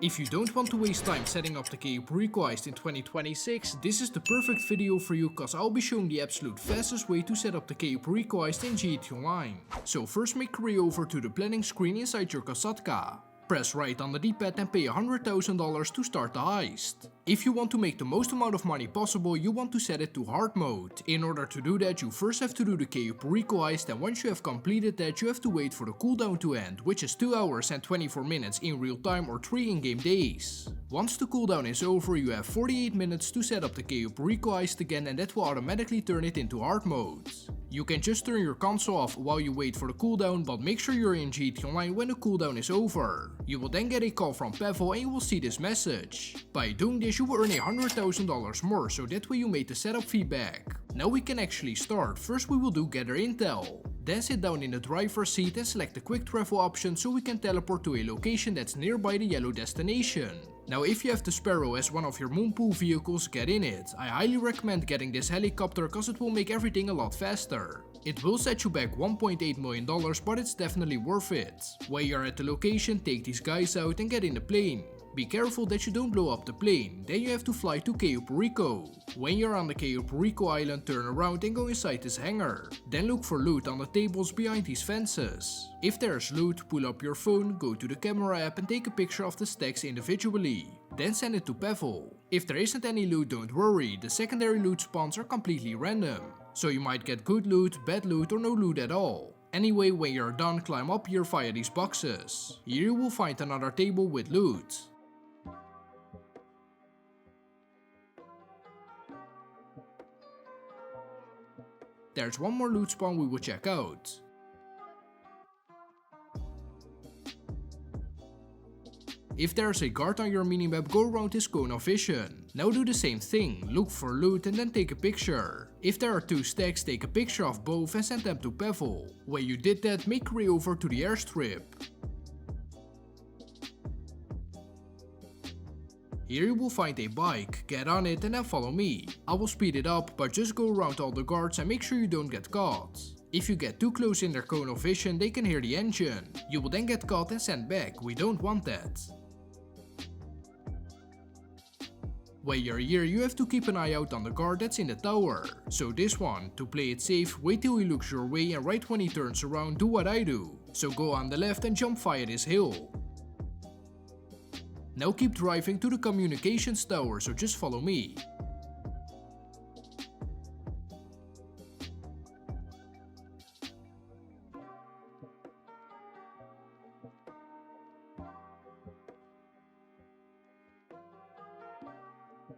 If you don't want to waste time setting up the Cayo Perico Heist in 2026, this is the perfect video for you, cause I'll be showing the absolute fastest way to set up the Cayo Perico Heist in GTA Online. So first make your way over to the planning screen inside your Kasatka. Press right on the D-pad and pay $100,000 to start the heist. If you want to make the most amount of money possible, you want to set it to hard mode. In order to do that, you first have to do the Cayo Perico Heist, and once you have completed that, you have to wait for the cooldown to end, which is 2 hours and 24 minutes in real time or 3 in-game days. Once the cooldown is over, you have 48 minutes to set up the Cayo Perico Heist again, and that will automatically turn it into hard mode. You can just turn your console off while you wait for the cooldown, but make sure you're in GTA Online when the cooldown is over. You will then get a call from Pavel and you will see this message. By doing this, you will earn $100,000 more, so that way you made the setup fee back. Now we can actually start. First we will do gather intel. Then sit down in the driver's seat and select the quick travel option so we can teleport to a location that's nearby the yellow destination. Now if you have the Sparrow as one of your moonpool vehicles, get in it. I highly recommend getting this helicopter cause it will make everything a lot faster. It will set you back $1.8 million, but it's definitely worth it. When you're at the location, take these guys out and get in the plane. Be careful that you don't blow up the plane, then you have to fly to Cayo Perico. When you're on the Cayo Perico island, turn around and go inside this hangar. Then look for loot on the tables behind these fences. If there's loot, pull up your phone, go to the camera app and take a picture of the stacks individually. Then send it to Pavel. If there isn't any loot, don't worry, the secondary loot spawns are completely random. So you might get good loot, bad loot or no loot at all. Anyway, when you're done, climb up here via these boxes. Here you will find another table with loot. There's one more loot spawn we will check out. If there's a guard on your minimap, go around his cone of vision. Now do the same thing, look for loot and then take a picture. If there are 2 stacks, take a picture of both and send them to Pavel. When you did that, make your way over to the airstrip. Here you will find a bike, get on it and then follow me. I will speed it up, but just go around all the guards and make sure you don't get caught. If you get too close in their cone of vision, they can hear the engine. You will then get caught and sent back, we don't want that. When you're here, you have to keep an eye out on the guard that's in the tower. So this one, to play it safe, wait till he looks your way and right when he turns around, do what I do. So go on the left and jump via this hill. Now keep driving to the communications tower, so just follow me.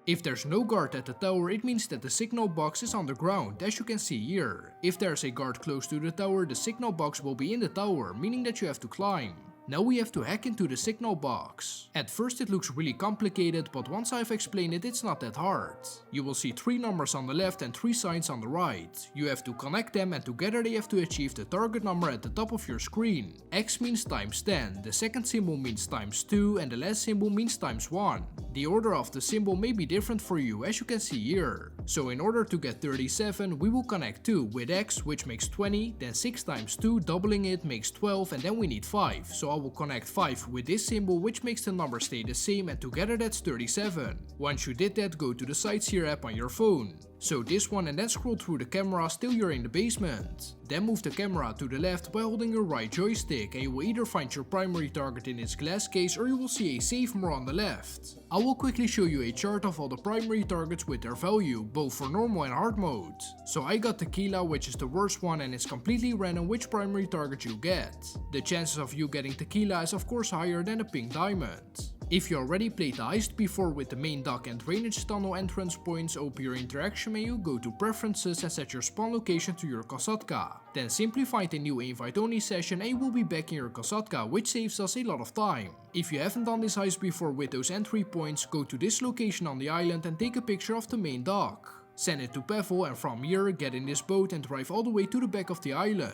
If there's no guard at the tower, it means that the signal box is on the ground, as you can see here. If there's a guard close to the tower, the signal box will be in the tower, meaning that you have to climb. Now we have to hack into the signal box. At first it looks really complicated, but once I've explained it, it's not that hard. You will see 3 numbers on the left and 3 signs on the right. You have to connect them and together they have to achieve the target number at the top of your screen. X means times 10, the second symbol means times 2 and the last symbol means times 1. The order of the symbol may be different for you, as you can see here. So in order to get 37, we will connect 2 with X, which makes 20, then 6 times 2, doubling it, makes 12, and then we need 5. So I will connect 5 with this symbol, which makes the number stay the same, and together that's 37. Once you did that, go to the Sightseer app on your phone. So this one and then scroll through the camera till you're in the basement. Then move the camera to the left by holding your right joystick and you will either find your primary target in its glass case or you will see a save more on the left. I will quickly show you a chart of all the primary targets with their value, both for normal and hard mode. So I got Tequila, which is the worst one, and it's completely random which primary target you get. The chances of you getting Tequila is of course higher than a pink diamond. If you already played the heist before with the main dock and drainage tunnel entrance points, open your interaction menu, go to preferences and set your spawn location to your Kasatka. Then simply find a new invite only session and you will be back in your Kasatka, which saves us a lot of time. If you haven't done this heist before with those entry points, go to this location on the island and take a picture of the main dock. Send it to Pavel and from here get in this boat and drive all the way to the back of the island.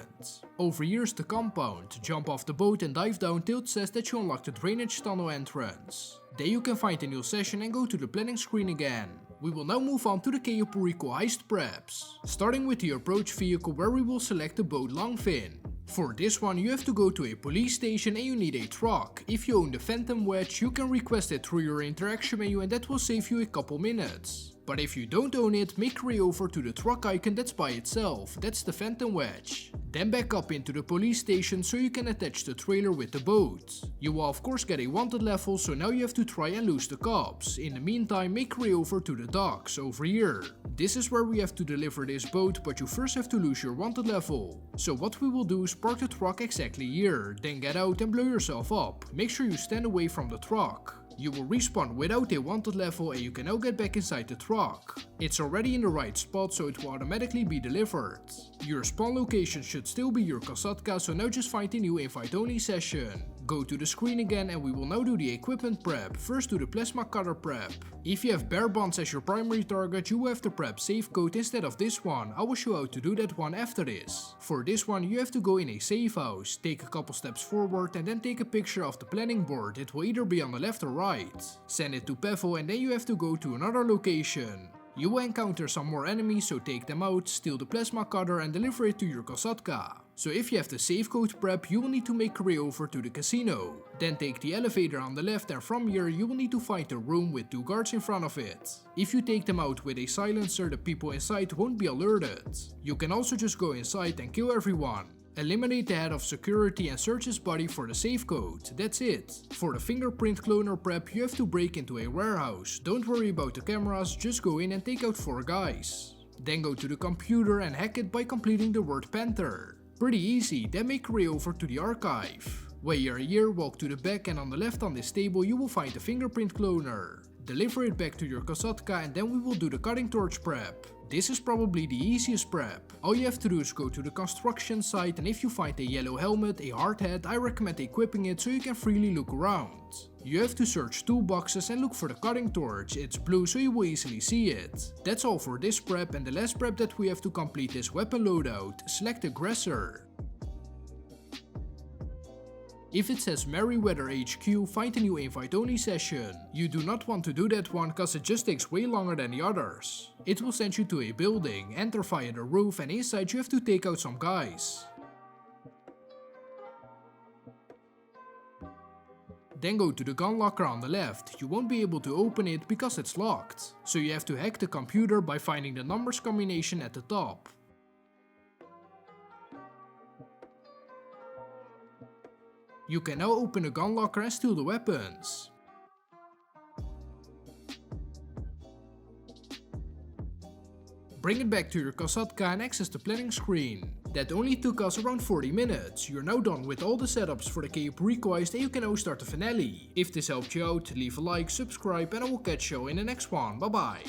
Over here is the compound, jump off the boat and dive down till it says that you unlock the drainage tunnel entrance. There you can find a new session and go to the planning screen again. We will now move on to the Cayo Perico Heist preps, starting with the approach vehicle where we will select the boat Longfin. For this one you have to go to a police station and you need a truck. If you own the Phantom Wedge, you can request it through your interaction menu and that will save you a couple minutes. But if you don't own it, make your way over to the truck icon that's by itself, that's the Phantom Wedge. Then back up into the police station so you can attach the trailer with the boat. You will of course get a wanted level, so now you have to try and lose the cops. In the meantime, make your way over to the docks, over here. This is where we have to deliver this boat, but you first have to lose your wanted level. So what we will do is park the truck exactly here, then get out and blow yourself up. Make sure you stand away from the truck. You will respawn without a wanted level and you can now get back inside the truck. It's already in the right spot, so it will automatically be delivered. Your spawn location should still be your Kasatka, so now just find a new invite only session. Go to the screen again and we will now do the equipment prep. First do the plasma cutter prep. If you have bare bonds as your primary target, you will have to prep safe code instead of this one. I will show how to do that one after this. For this one you have to go in a safe house, take a couple steps forward and then take a picture of the planning board. It will either be on the left or right. Send it to Pavel and then you have to go to another location. You will encounter some more enemies, so take them out, steal the plasma cutter and deliver it to your Kasatka. So if you have the safe code prep, you will need to make your way over to the casino. Then take the elevator on the left and from here you will need to find a room with 2 guards in front of it. If you take them out with a silencer, the people inside won't be alerted. You can also just go inside and kill everyone. Eliminate the head of security and search his body for the safe code, that's it. For the fingerprint cloner prep you have to break into a warehouse. Don't worry about the cameras, just go in and take out 4 guys. Then go to the computer and hack it by completing the word Panther. Pretty easy, then make your way over to the archive. While you're here, walk to the back and on the left on this table you will find the fingerprint cloner. Deliver it back to your Kasatka and then we will do the cutting torch prep. This is probably the easiest prep. All you have to do is go to the construction site and if you find a yellow helmet, a hard hat, I recommend equipping it so you can freely look around. You have to search toolboxes and look for the cutting torch, it's blue so you will easily see it. That's all for this prep, and the last prep that we have to complete is weapon loadout. Select aggressor. If it says Merryweather HQ, find a new invite only session. You do not want to do that one cause it just takes way longer than the others. It will send you to a building, enter via the roof and inside you have to take out some guys. Then go to the gun locker on the left. You won't be able to open it because it's locked. So you have to hack the computer by finding the numbers combination at the top. You can now open the gun locker and steal the weapons. Bring it back to your Kasatka and access the planning screen. That only took us around 40 minutes. You're now done with all the setups for the Cayo Perico Heist and you can now start the finale. If this helped you out, leave a like, subscribe and I will catch you in the next one. Bye bye.